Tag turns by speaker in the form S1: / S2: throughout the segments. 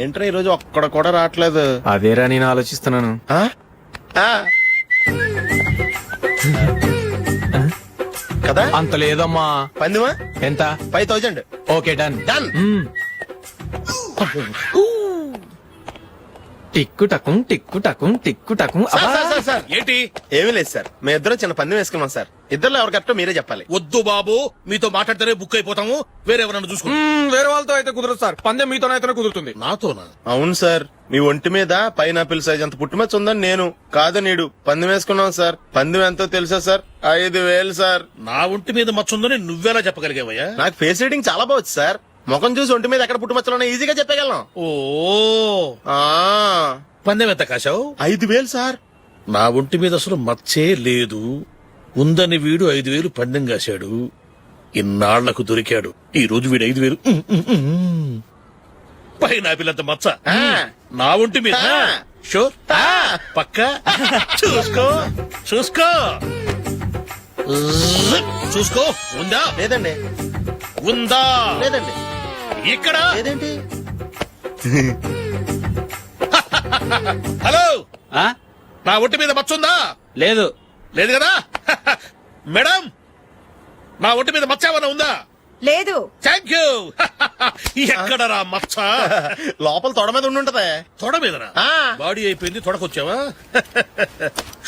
S1: ఏంట్రా ఈరోజు ఒక్కడ కూడా రావట్లేదు.
S2: అదేరా నేను ఆలోచిస్తున్నాను.
S1: ఆ? ఆ. కదా
S2: అంత లేదమ్మా.
S1: పందిమా
S2: ఎంత?
S1: 5000.
S2: Okay done.
S1: డన్.
S2: టిక్కు టకుం టిక్కు టకుం టిక్కు టకుం.
S1: సార్
S3: ఏంటి?
S1: ఏమీ లేదు సార్, మేము ఇద్దరం చిన్న పందెం వేసుకున్నాం సార్. ఇద్దరు ఎవరు కరెక్టో మీరే చెప్పాలి.
S3: వద్దు బాబు, మీతో మాట్లాడితేనే బుక్ అయిపోతాము. వేరెవరన్నా చూసుకుంటాం.
S2: వేరే వాళ్ళతో అయితే కుదరదు సార్, పందెం మీతోనైతేనే కుదురుతుంది.
S3: నాతోనా?
S1: అవును సార్, మీ ఒంటి మీద పైనాపిల్ సైజ్ అంత పుట్టుమచ్చ ఉందని నేను కాదు నీడు పందెం వేసుకున్నాం సార్. పందెం ఎంతో తెలుసా సార్? 5000 సార్.
S3: నా ఒంటి మీద మచ్చ ఉందని నువ్వెలా చెప్పగలిగావయ్యా?
S1: నాకు ఫేస్ రీడింగ్ చాలా బాగుంది సార్. ముఖం చూసి ఒంటి మీద ఎక్కడ పుట్టుమచ్చలో ఈజీగా చెప్పగలం.
S3: ఓ,
S1: ఆ
S3: పందెం ఎంత కాశావు?
S1: 5000 సార్.
S3: నా ఒంటి మీద అసలు మచ్చే లేదు. ఉందని వీడు 5000 పందెం కాశాడు. ఇన్నాళ్లకు దొరికాడు. ఈ రోజు వీడు 5000. పైన పిల్లంత మచ్చ నా ఒంటి మీద. షూర్? పక్క చూసుకో చూసుకో చూసుకో. ఉందా?
S1: లేదండి.
S3: ఉందా?
S1: లేదండి.
S3: ఇక్కడ
S1: లేదేంటి?
S3: హలో, నా ఒంటి మీద మచ్చ ఉందా?
S2: లేదు.
S3: లేదు కదా? మేడం, నా ఒంటి మీద మచ్చ ఏమన్నా ఉందా?
S4: లేదు.
S3: Thank you. ఎక్కడరా మచ్చ?
S1: లోపల తొడ మీద ఉండుంటదే.
S3: తొడ మీదరా?
S1: ఆ.
S3: బాడీ అయిపోయింది, తొడకొచ్చావా?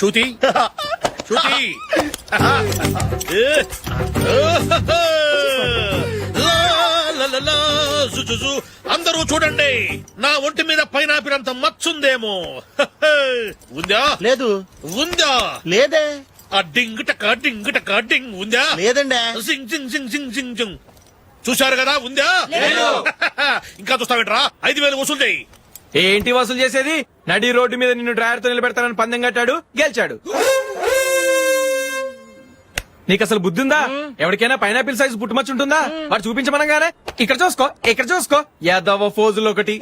S3: శృతి శృతి. అందరూ చూడండి, నా ఒంటి మీద పైనాపినంత మచ్చుందేమో. ఉందా?
S1: లేదు.
S3: ఉందా?
S1: లేదే.
S3: ఆ డింగ్ టక డింగ్ టక డింగ్ ఉందా?
S1: లేదండి.
S3: సింగ్ సింగ్ సింగ్ సింగ్ సింగ్ సింగ్. చూశారు కదా? ఉందా? ఇంకా చూస్తావేంట్రా? 5000 వసూలు చేయి.
S2: ఏంటి వసూలు చేసేది? నడి రోడ్డు మీద నిన్ను డ్రైవర్ తో నిలబెడతానని పందెం కట్టాడు, గెలిచాడు. నీకు అసలు బుద్ధి ఉందా? ఎవరికైనా పైనాపిల్ సైజ్ పుట్టుమచ్చు ఉంటుందా? వాడు చూపించమనగానే ఇక్కడ చూసుకో ఇక్కడ చూసుకో యాదవ ఫోజులు ఒకటి.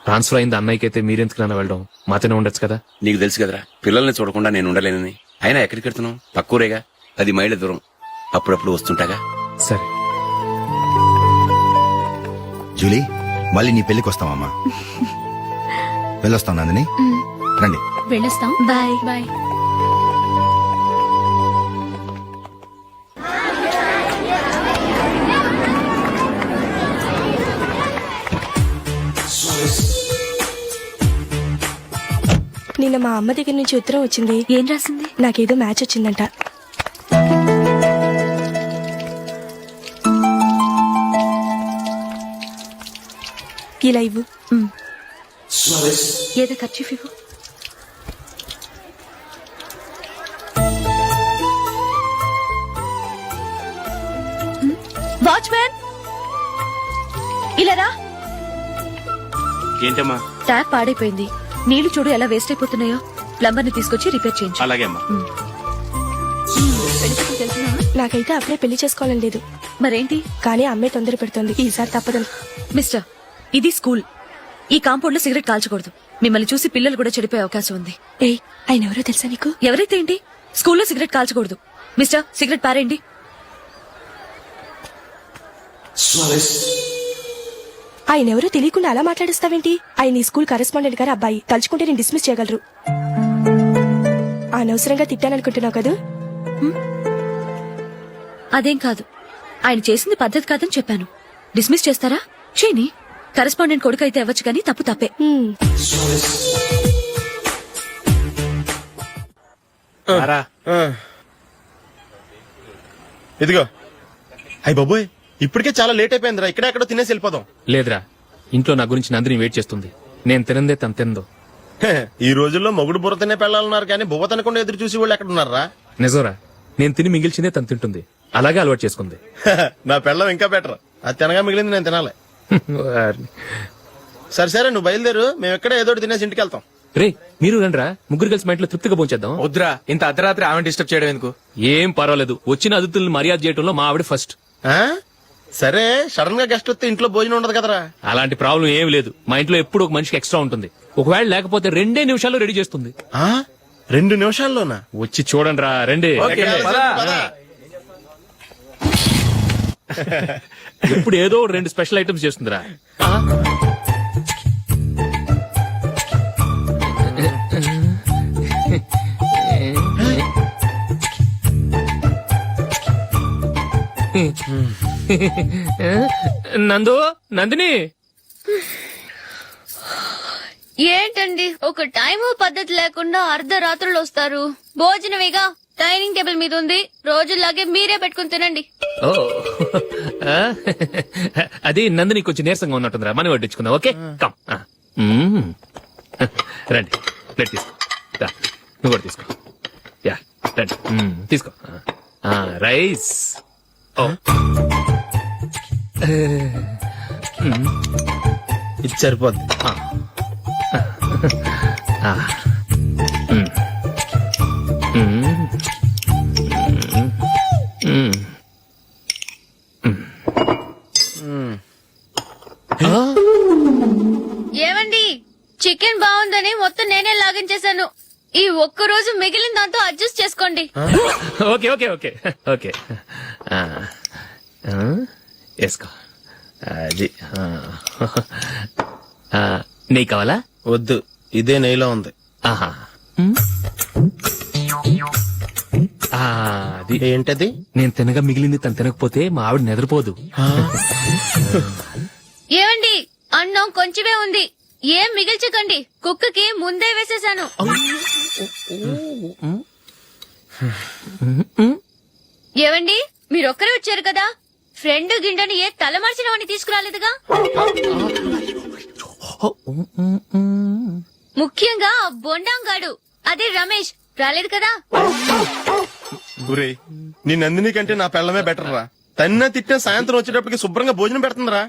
S5: ట్రాన్స్ఫర్ అయింది అన్నయ్యకి అయితే మీరెందుకు నాన్న వెళ్ళడం? మాతోనే ఉండొచ్చు కదా.
S6: నీకు తెలుసు కదరా, పిల్లల్ని చూడకుండా నేను ఉండలేనని. అయినా ఎక్కడికి వెళ్తున్నావు? పక్కూరేగా, 10 మైళ్ళ దూరం. అప్పుడప్పుడు వస్తుంటాగా.
S5: సరే
S7: జూలీ, మళ్ళీ నీ పెళ్లికి వస్తామమ్మా. వెళ్ళొస్తాం నందిని, రండి.
S8: వెళ్ళొస్తాం. Bye bye.
S4: నిన్న మా అమ్మ దగ్గర నుంచి ఉత్తరం వచ్చింది.
S8: ఏం రాసింది?
S4: నాకేదో మ్యాచ్ వచ్చిందంట. ఇలా ఇవ్వు.
S8: ఏదో ఖర్చు ఇవ్వు. వాచ్మ్యాన్, ఇలా రా.
S6: ఏంటమ్మా?
S8: ట్యాప్ పాడైపోయింది. నీళ్లు చూడు ఎలా వేస్ట్ అయిపోతున్నాయో. ప్లంబర్ ని తీసుకొచ్చి రిపేర్ చేయించు.
S6: అలాగే అమ్మా.
S4: నాకైతే అప్పుడే పెళ్లి చేసుకోవాలని లేదు.
S8: మరేంటి?
S4: కానీ అమ్మే తొందర పెడుతోంది. ఈసారి తప్పదు.
S8: మిస్టర్, ఇది స్కూల్. ఈ కాంపౌండ్ లో సిగరెట్ కాల్చకూడదు. మిమ్మల్ని చూసి పిల్లలు కూడా చెడిపోయే అవకాశం ఉంది.
S4: ఏయ్, ఆయన ఎవరో తెలుసా నీకు?
S8: ఎవరైతే ఏంటి? స్కూల్లో సిగరెట్ కాల్చకూడదు. మిస్టర్, సిగరెట్ పారేయండి.
S4: ఆయన ఎవరో తెలియకుండా అలా మాట్లాడిస్తావేంటి? ఆయన ఈ స్కూల్ కరెస్పాండెంట్ గారి అబ్బాయి. తలుచుకుంటే నేను డిస్మిస్ చేయగలరు. అనవసరంగా తిట్టాననుకుంటున్నావు కదా?
S8: అదేం కాదు. ఆయన చేసింది పద్ధతి కాదని చెప్పాను. డిస్మిస్ చేస్తారా? చేయని. కరెస్పాండెంట్ కొడుకు అయితే అవ్వచ్చు కానీ తప్పు తప్పే.
S1: ఇదిగో. అయ్య బాబోయ్, ఇప్పటికే చాలా లేట్ అయిపోయిందిరా. ఇక్కడ ఎక్కడో తినేసి వెళ్ళిపోదాం.
S5: లేదురా, ఇంట్లో నా గురించి నందిని వెయిట్ చేస్తుంది. నేను తినందే తను తిందో.
S1: ఈ రోజుల్లో మొగుడు బుర్ర తినే పెళ్ళాలన్నారు కానీ బువ్వ తినకుండా ఎదురు చూసి వాళ్ళు ఎక్కడ ఉన్నారా?
S5: నిజంరా, నేను తిని మిగిల్చిందే తను తింటుంది. అలాగే అలవాటు చేసుకుంది.
S1: నా పెళ్ళం ఇంకా బెటర్. అది తినగా మిగిలింది నేను తినాలి. సరే సరే, నువ్వు బయలుదేరు. మేము ఎక్కడ ఏదో తినేసి ఇంటికి వెళ్తాం.
S5: రే, మీరు రండిరా, ముగ్గురు కలిసి మా ఇంట్లో తృప్తిగా పోంచేద్దాం.
S2: వద్దురా, ఇంత అర్ధరాత్రి ఆమె డిస్టర్బ్ చేయడం ఎందుకు?
S5: ఏం పర్వాలేదు, వచ్చిన అతిథులను మర్యాద చేయడంలో మా ఆవిడ ఫస్ట్.
S1: ఆ? సరే, సడన్ గా గెస్ట్ వస్తే ఇంట్లో భోజనం ఉండదు కదరా.
S5: అలాంటి ప్రాబ్లం ఏం లేదు. మా ఇంట్లో ఎప్పుడు ఒక మనిషికి ఎక్స్ట్రా ఉంటుంది. ఒకవేళ లేకపోతే 2 నిమిషాల్లో రెడీ చేస్తుంది.
S1: 2 నిమిషాల్లోనా?
S5: వచ్చి చూడండి రా, రండి.
S1: ఓకే,
S2: పద.
S1: పద.
S5: ఇప్పుడు ఏదో 2 స్పెషల్ ఐటమ్స్ చేస్తుందిరా. నందిని
S9: ఏంటండి ఒక టైము పద్ధతి లేకుండా అర్ధరాత్రులు వస్తారు. భోజనమేగా డైనింగ్ టేబుల్ మీద ఉంది. రోజుల్లాగే మీరే పెట్టుకుని తినండి.
S5: ఓ అది నందిని కొంచెం నీరసంగా ఉన్నట్టుందిరా, మనం వడ్డించుకుందాం. Okay come. రండి, ప్లేట్ తీసుకో. రా, నువ్వు కూడా తీసుకో. యా రండి, తీసుకో. రైస్. ఓ
S1: ఇది సరిపోద్ది.
S9: ఏమండి, చికెన్ బాగుందని మొత్తం నేనే లాగించేశాను. ఈ ఒక్క రోజు మిగిలిన దాంతో అడ్జస్ట్ చేసుకోండి.
S5: Okay okay okay okay. వేసుకో. అది నెయ్యి కావాలా?
S1: వద్దు, ఇదే నెయ్యిలో ఉంది.
S5: ఆహా. అది
S1: ఏంటది?
S5: నేను తినగా మిగిలింది తను తినకపోతే మా ఆవిడ నిద్రపోదు.
S9: ఏమండి, అన్నం కొంచెమే ఉంది. ఏం మిగిల్చకండి, కుక్కకి ముందే వేసేశాను. ఏవండి, మీరొక్కరే వచ్చారు కదా, ఫ్రెండ్ గిండెని ఏ తలమార్చినవని తీసుకురాలేదుగా. ముఖ్యంగా ఆ బొండాంగాడు, అదే రమేష్, రాలేదు కదా.
S1: గురే, నీ నందిని కంటే నా పెళ్ళమే బెటర్ రా. తన్న తిట్టిన సాయంత్రం వచ్చేటప్పటికి శుభ్రంగా భోజనం పెడుతుందిరా.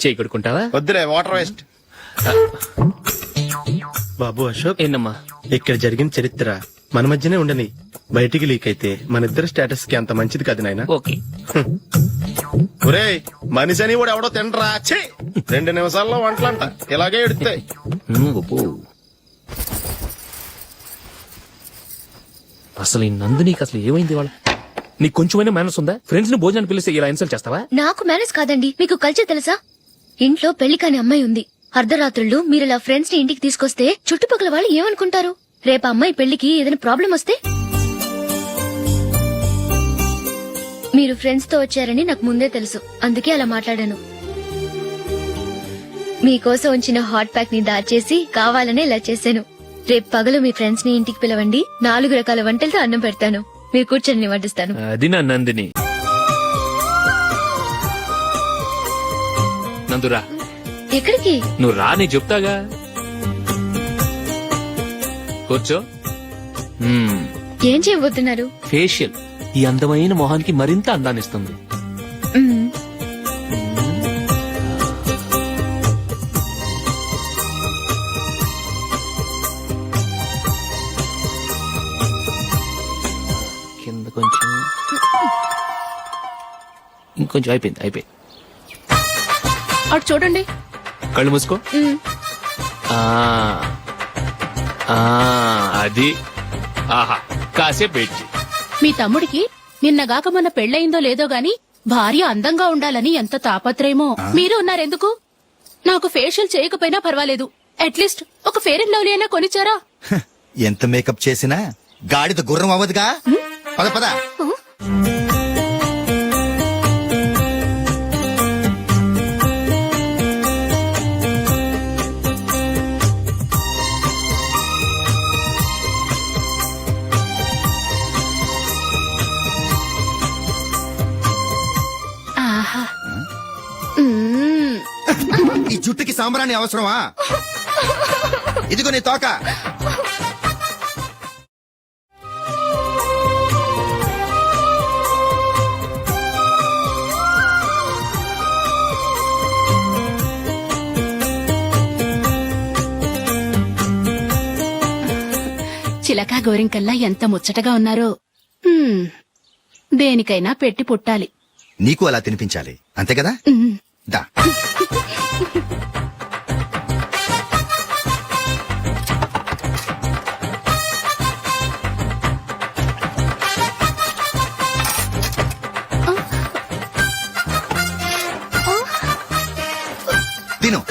S5: చేయి కొడుకుంటావా?
S1: వద్దులే, వాటర్ వేస్ట్. బాబు అశోక్,
S5: ఏంటమ్మా?
S1: ఇక్కడ జరిగిన చరిత్ర మన మధ్యనే ఉండని. బయటికి లీక్ అయితే మన ఇద్దరు స్టేటస్ కి అంత మంచిది కాదు నాయన.
S5: ఓకే.
S1: ఒరే, మనిషి అని కూడా ఎవడో తినరా. 2 నిమిషాల్లో వంటలంట ఇలాగే ఎడుతాయి.
S5: అసలు ఈ నందినికి అసలు ఏమైంది? వాళ్ళ నీకు కొంచెమైనా మేనస్ ఉందా? ఫ్రెండ్స్ ని భోజనాన్ని పిలిస్తే ఇలా ఇన్సల్ట్ చేస్తావా?
S9: నాకు మేనేజ్ కాదండి, మీకు కల్చర్ తెలుసా? ఇంట్లో పెళ్లి కాని అమ్మాయి ఉంది. అర్ధరాత్రుళ్ళు మీరు ఇలా ఫ్రెండ్స్ ని ఇంటికి తీసుకొస్తే చుట్టుపక్కల వాళ్ళు ఏమనుకుంటారు? రేపు అమ్మాయి పెళ్లికి ఏదైనా ప్రాబ్లం వస్తే? మీరు ఫ్రెండ్స్ తో వచ్చారని నాకు ముందే తెలుసు, అందుకే అలా మాట్లాడాను. మీకోసం ఉంచిన హాట్ ప్యాక్ ని దాచేసి కావాలనే ఇలా చేశాను. రేపు పగలు మీ ఫ్రెండ్స్ ని ఇంటికి పిలవండి. 4 రకాల వంటలతో అన్నం పెడతాను. మీరు కూర్చొని వడ్డిస్తాను.
S5: అది నా నందిని. నందురా,
S9: ఎక్కడికి?
S5: నువ్వు రా, నేను చెప్తాగా. కూర్చో.
S9: ఏం చేయబోతున్నారు?
S5: ఫేషియల్ ఈ అందమైన మొహానికి మరింత అందాన్నిస్తుంది.
S9: మ్మ్.
S5: కింద కొంచెం, ఇంకొంచెం. అయిపోయింది.
S8: అటు చూడండి.
S5: కళ్ళు మూసుకో.
S9: మ్మ్.
S5: అది. ఆహా, కాసేపు వెయిట్ చెయ్.
S8: మీ తమ్ముడికి నిన్నగాక మొన్న పెళ్ళయిందో లేదో గాని భార్య అందంగా ఉండాలని ఎంత తాపత్రయమో. మీరు ఉన్నారెందుకు? నాకు ఫేషియల్ చేయకపోయినా పర్వాలేదు, అట్లీస్ట్ ఒక ఫేర్ అండ్ లవ్లీ అయినా కొనిచ్చారా?
S7: ఎంత మేకప్ చేసినా గాడిద గుర్రం అవ్వదుగా. పద పద.
S8: ఆహా.
S7: ఈ జుట్టుకి సాంబ్రాణి అవసరమా? ఇదిగో నీ తోక.
S8: చిలకా గోరింకల్లా ఎంత ముచ్చటగా ఉన్నారో. దేనికైనా పెట్టి పుట్టాలి.
S7: నీకు అలా తినిపించాలి, అంతే కదా? దా. తిను.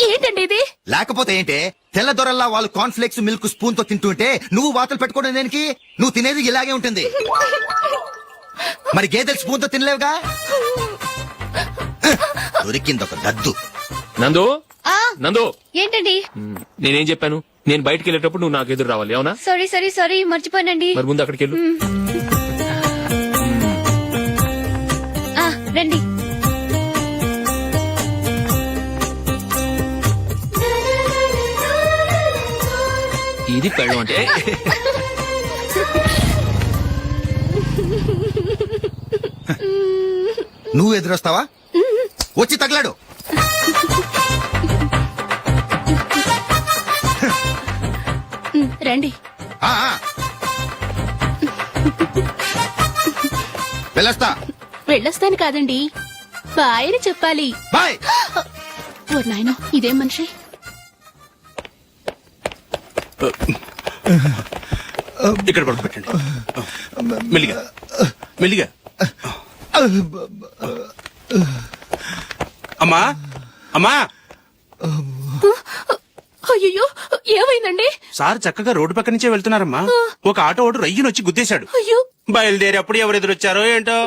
S8: ఏంటండి ఇది?
S7: లేకపోతే ఏంటే, తెల్లదొరల్లా వాళ్ళు కాన్ఫ్లెక్స్ మిల్క్ స్పూన్ తో తింటుంటే నువ్వు వాతలు పెట్టుకోవడం దేనికి? నువ్వు తినేది ఇలాగే ఉంటుంది. మరి గేదెలు స్పూన్ తో తినలేవుగా. దొరికింది ఒక దద్దు.
S5: నందు
S9: ఆ,
S5: నందు
S9: ఏంటండి?
S5: నేనేం చెప్పాను? నేను బయటికి వెళ్ళేటప్పుడు నువ్వు నాకు ఎదురు రావాలి, అవునా?
S9: సారీ మర్చిపోయానండి.
S5: మరి ముందు అక్కడికి వెళ్ళు.
S9: ఆ, రండి.
S5: ఇది పెళ్ళం అంటే.
S7: నువ్వు ఎదురొస్తావా? వచ్చి తగలాడు.
S8: రండి.
S7: ఆ, ఆ. వెళ్ళొస్తా.
S8: వెళ్ళొస్తాను కాదండి, బాయ్ అని చెప్పాలి.
S7: బాయ్.
S8: ఓ నాయనో, ఇదేం మనిషి?
S10: ఇక్కడ పడుకోబెట్టండి. మెల్లిగా మెల్లిగా. అమ్మా అమ్మా,
S8: అయ్యో, ఏమైందండి?
S10: సార్ చక్కగా రోడ్డు పక్క నుంచే వెళ్తున్నారమ్మా. ఒక ఆటో ఓడు రయ్యను వచ్చి గుద్దేశాడు.
S8: అయ్యో.
S10: బయలుదేరి అప్పుడు ఎవరు ఎదురొచ్చారో ఏంటో.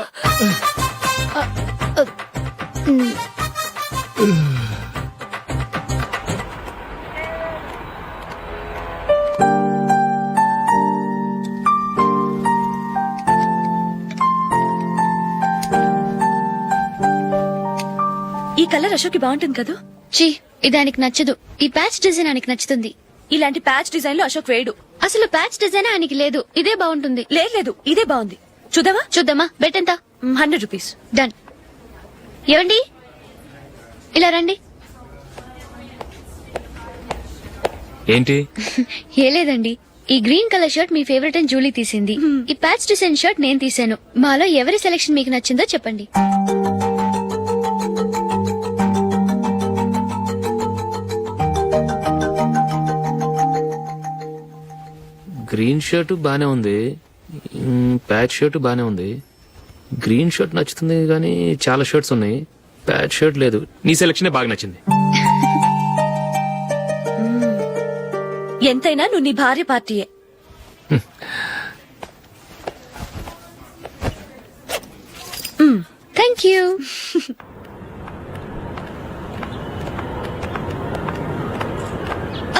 S4: ఈ కలర్ అశోక్ బాగుంటుంది కదా.
S9: ఛీ, ఇది ఆయనకి నచ్చదు. ఈ ప్యాచ్ డిజైన్ ఆయనకి నచ్చుతుంది.
S4: ఇలాంటి ప్యాచ్ డిజైన్ లో అశోక్ వేయడు.
S9: అసలు ప్యాచ్ డిజైన్ ఆయనకి లేదు. ఇదే బాగుంటుంది.
S4: లేదు, ఇదే బాగుంది. చూద్దామా?
S9: చూద్దామా? బెట్ ఎంత?
S4: 100 రూపీస్.
S9: డన్. ఏవండి, ఇలా రండి.
S5: ఏంటి?
S9: ఏ లేదండి, ఈ గ్రీన్ కలర్ షర్ట్ మీ ఫేవరెట్ అని జూలీ తీసింది. ఈ ప్యాచ్ డిజైన్ షర్ట్ నేను తీసాను. మాలో ఎవరి సెలెక్షన్ మీకు నచ్చిందో చెప్పండి.
S5: గ్రీన్ షర్ట్ బానే ఉంది, ప్యాచ్ షర్ట్ బానే ఉంది. గ్రీన్ షర్ట్ నచ్చుతుంది కానీ చాలా షర్ట్స్ ఉన్నాయి, ప్యాచ్ షర్ట్ లేదు. నీ సెలక్షనే బాగా నచ్చింది.
S4: ఎంతైనా నువ్వు నీ భార్య పార్టీయే.
S9: Thank you.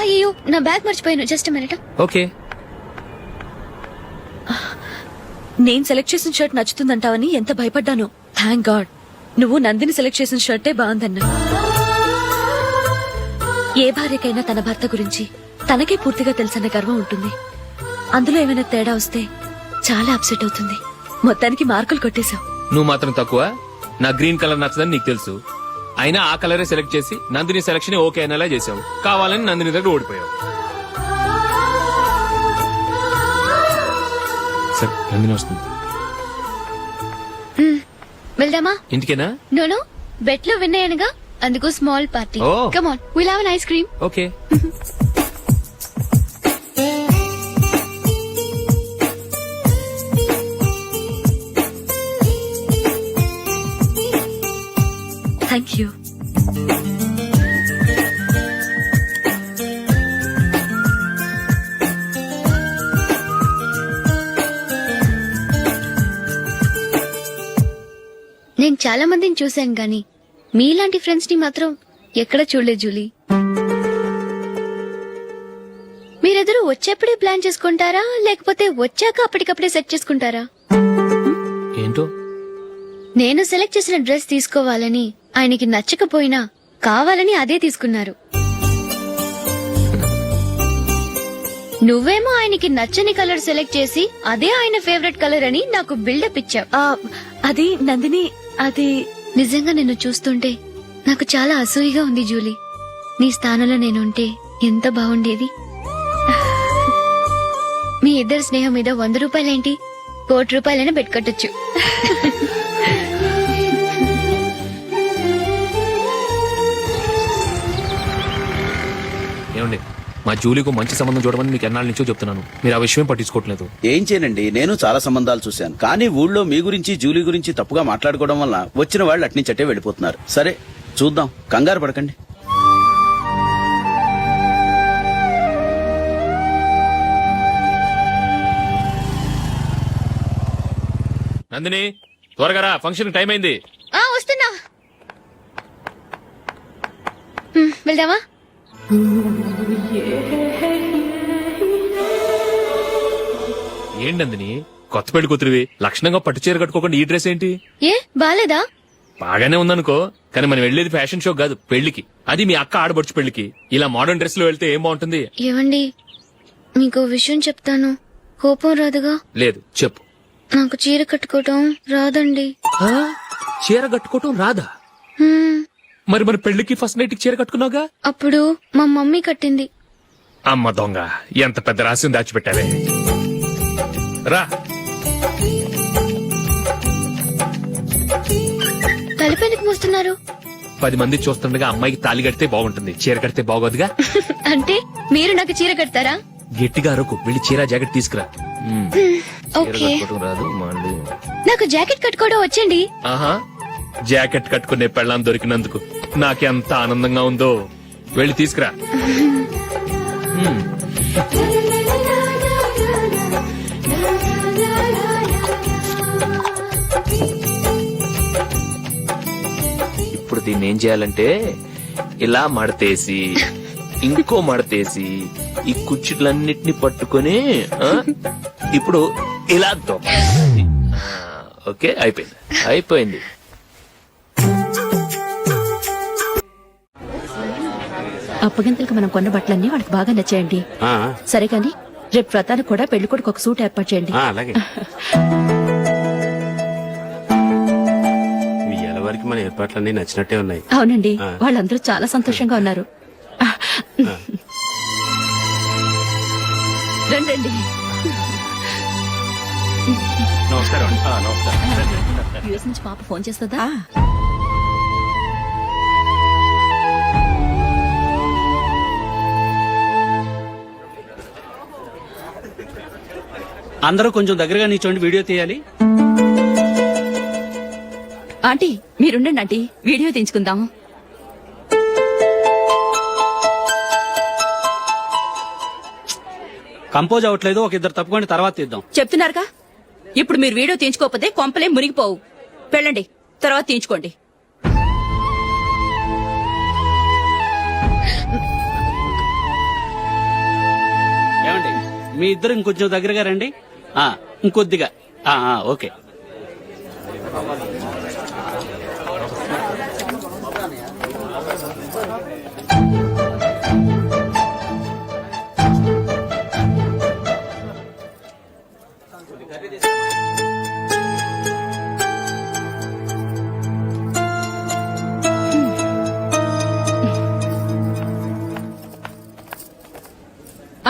S9: అయ్యో, నా బ్యాగ్ మర్చిపోయాను. Just minute.
S5: ఓకే.
S4: నేను సెలెక్ట్ చేసిన షర్ట్ నచ్చుతుందంటావని ఎంత భయపడ్డాను. థ్యాంక్ గాడ్ నువ్వు నందిని సెలెక్ట్ చేసిన షర్టే బాగుందన్నా. ఏ భార్యకైనా తన భర్త గురించి తనకే పూర్తిగా తెలుసన్న గర్వం ఉంటుంది. అందులో ఏమైనా తేడా వస్తే చాలా అప్సెట్ అవుతుంది. మొత్తానికి మార్కులు కొట్టేశావు.
S5: నువ్వు మాత్రం తక్కువ. నా గ్రీన్ కలర్ నచ్చదని నీకు తెలుసు, అయినా ఆ కలరే సెలెక్ట్ చేసి నందిని సెలక్షన్ ఓకే అనేలా చేసావు. కావాలని నందిని దగ్గర ఓడిపోయావు. సరే, నందిని వస్తుంది.
S9: వెళ్దామా?
S5: ఇంటికేనా?
S9: నోను, బెట్ లో విన్ అయ్యానుగా, అందుకు small party.
S5: Oh.
S9: Come on, will have an ice cream.
S5: Okay.
S4: Thank you.
S9: నేను చాలా మందిని చూశాను గాని మీలాంటి ఫ్రెండ్స్ ని మాత్రం ఎక్కడ చూడలేదు జూలీ. మీరెదరూ వచ్చేప్పుడే ప్లాన్ చేసుకుంటారా, లేకపోతే వచ్చాక అప్పటికప్పుడే సెట్ చేసుకుంటారా?
S5: ఏంటో
S9: నేను సెలెక్ట్ చేసిన డ్రెస్ తీసుకోవాలని ఆయనకి నచ్చకపోయినా కావాలని అదే తీసుకున్నారు. నువ్వేమో ఆయనకి నచ్చని కలర్ సెలెక్ట్ చేసి అదే ఆయన ఫేవరెట్ కలర్ అని నాకు బిల్డప్ ఇచ్చావు.
S4: అది నందిని, అది
S9: నిజంగా నిన్ను చూస్తుంటే నాకు చాలా అసూయగా ఉంది జూలీ. నీ స్థానంలో నేనుంటే ఎంత బాగుండేది. మీ ఇద్దరు స్నేహం మీద 100 రూపాయలేంటి, 1 కోటి రూపాయలైనా పెట్టుకట్టొచ్చు.
S5: ఏమండి, మా జూలీకు మంచి సంబంధం చూడమని మీకు ఎన్నాళ్ళ నుంచో చెప్తున్నాను, మీరు ఆ విషయం పట్టించుకోవట్లేదు.
S11: ఏం చేయనండి, నేను చాలా సంబంధాలు చూశాను, కానీ ఊళ్ళో మీ గురించి జూలీ గురించి తప్పుగా మాట్లాడుకోవడం వల్ల వచ్చిన వాళ్ళు అట్నుంచటే వెళ్ళిపోతున్నారు. సరే చూద్దాం, కంగారు పడకండి.
S5: నందిని త్వరగా రా, ఫంక్షన్ టైం అయింది.
S9: వస్తున్నా. వెళ్దామా?
S5: ఏంటి నందిని, కొత్త పెళ్లి కూతురివి లక్షణంగా పట్టు చీర కట్టుకోకుండా ఈ డ్రెస్ ఏంటి?
S9: ఏ బాలేదా?
S5: బాగానే ఉందనుకో, కానీ మనం వెళ్ళేది ఫ్యాషన్ షో కాదు, పెళ్లికి. అది మీ అక్క ఆడబడుచు పెళ్లికి. ఇలా మోడర్న్ డ్రెస్ లో వెళ్తే ఏం బాగుంటుంది?
S9: ఏవండి, మీకు విషయం చెప్తాను, కోపం రాదుగా?
S5: లేదు, చెప్పు.
S9: నాకు చీర కట్టుకోవటం రాదండి.
S5: చీర కట్టుకోవటం రాదా? మరి మన పెళ్లికి ఫస్ట్ నైట్ చీర కట్టుకున్నావుగా?
S9: అప్పుడు మా మమ్మీ కట్టింది.
S5: అమ్మ దొంగ, ఎంత పెద్ద రహస్యం దాచిపెట్టావే. రా.
S9: తలపెందుకు మోస్తున్నారు?
S5: 10 మంది చూస్తుండగా అమ్మాయికి తాళి కడితే బాగుంటుంది, చీర కడితే బాగోదుగా.
S9: అంటే మీరు నాకు చీర కడతారా?
S5: గట్టిగా అరకు, వెళ్ళి చీర జాకెట్ తీసుకురా. చీర
S9: ఓకే.
S5: కట్టుకోవటం రాదు మళ్ళీ.
S9: నాకు జాకెట్ కట్టుకోవడం వచ్చండి.
S5: ఆహా, జాకెట్ కట్టుకునే పెళ్ళాం దొరికినందుకు నాకెంత ఆనందంగా ఉందో. వెళ్ళి తీసుకురా. ఇప్పుడు దీన్ని ఏం చేయాలంటే ఇలా మడతేసి ఇంకో మడతేసి ఈ కుర్చీలన్నిటిని పట్టుకొని ఇప్పుడు ఇలా దొక్కాలి. ఓకే, అయిపోయింది అయిపోయింది.
S8: అప్పగింతలకు మనం కొన్న బట్టలన్నీ వాళ్ళకి బాగా నచ్చాయండి. సరే కానీ రేపు వ్రతానికి కూడా పెళ్లి కొడుకు ఒక సూట్ ఏర్పాటు చేయండి.
S10: అలాగే. మీ వరకు మన ఏర్పాట్లన్నీ నచ్చినట్టే ఉన్నాయి.
S8: అవునండి, వాళ్ళందరూ చాలా సంతోషంగా ఉన్నారు. రండి.
S5: నమస్కారం. నమస్కారం.
S8: యూఎస్ నుంచి పాప ఫోన్ చేస్తుందా?
S11: అందరూ కొంచెం దగ్గరగా నిల్చోండి, వీడియో తీయాలి.
S8: ఆంటీ మీరుండండి ఆంటీ, వీడియో తీయించుకుందాం.
S11: కంపోజ్ అవ్వట్లేదు, ఒక ఇద్దరు తప్పుకొని తర్వాత తీద్దాం.
S8: చెప్తున్నారుగా, ఇప్పుడు మీరు వీడియో తీయించుకోకపోతే కొంపలే మునిగిపోవు. వెళ్ళండి, తర్వాత తీయించుకోండి.
S11: ఏమండి, మీ ఇద్దరు ఇంకొంచెం దగ్గరగా రండి. ఇంకొద్దిగా. ఓకే.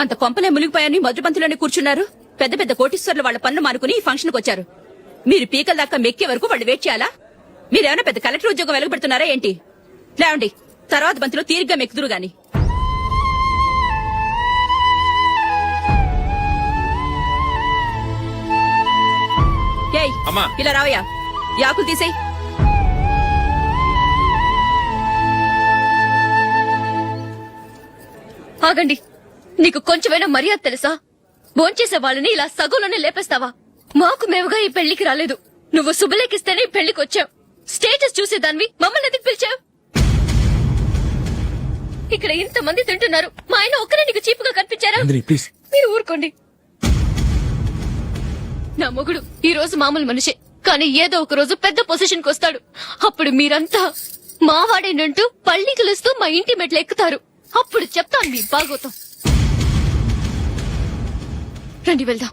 S8: అంత కొంపలే మునిగిపోయాని మొదటి పంతులోనే కూర్చున్నారు. పెద్ద పెద్ద కోటీశ్వర్లు వాళ్ళ పనులు మానుకుని ఈ ఫంక్షన్ కు వచ్చారు. మీరు పీకల దాకా మెక్కే వరకు వాళ్ళు వెయిట్ చేయాలా? మీరేమైనా పెద్ద కలెక్టర్ ఉద్యోగం వెలగబెడుతున్నారా ఏంటి? లేవండి, తర్వాత బంతిలో తీరిగ్గా మెక్కుదురు గాని. ఏయ్,
S5: అమ్మా.
S8: ఇలా రావయ్యా, యాకులు తీసేయ్.
S9: ఆగండి, నీకు కొంచెమైనా మర్యాద తెలుసా? భోంచేసే వాళ్ళని ఇలా సగంలోనే లేపేస్తావా? మాకు మేముగా ఈ పెళ్లికి రాలేదు, నువ్వు శుభలేఖిస్తేనే ఈ పెళ్లికి వచ్చావు. స్టేటస్ చూసేదానివి మమ్మల్ని ఎందుకు పిలిచావు? ఇక్కడ ఇంతమంది తింటున్నారు, మా ఆయన ఒక్కరే నీకు చీప్ గా కనిపించారా? మీరు ఊరుకోండి. నా మొగుడు ఈ రోజు మామూలు మనిషే, కానీ ఏదో ఒక రోజు పెద్ద పొజిషన్ కు వస్తాడు. అప్పుడు మీరంతా మావాడేనంటూ పళ్ళి కలుస్తూ మా ఇంటి మెట్లు ఎక్కుతారు. అప్పుడు చెప్తాను మీ బాగోతాం. రండి వెళ్దాం.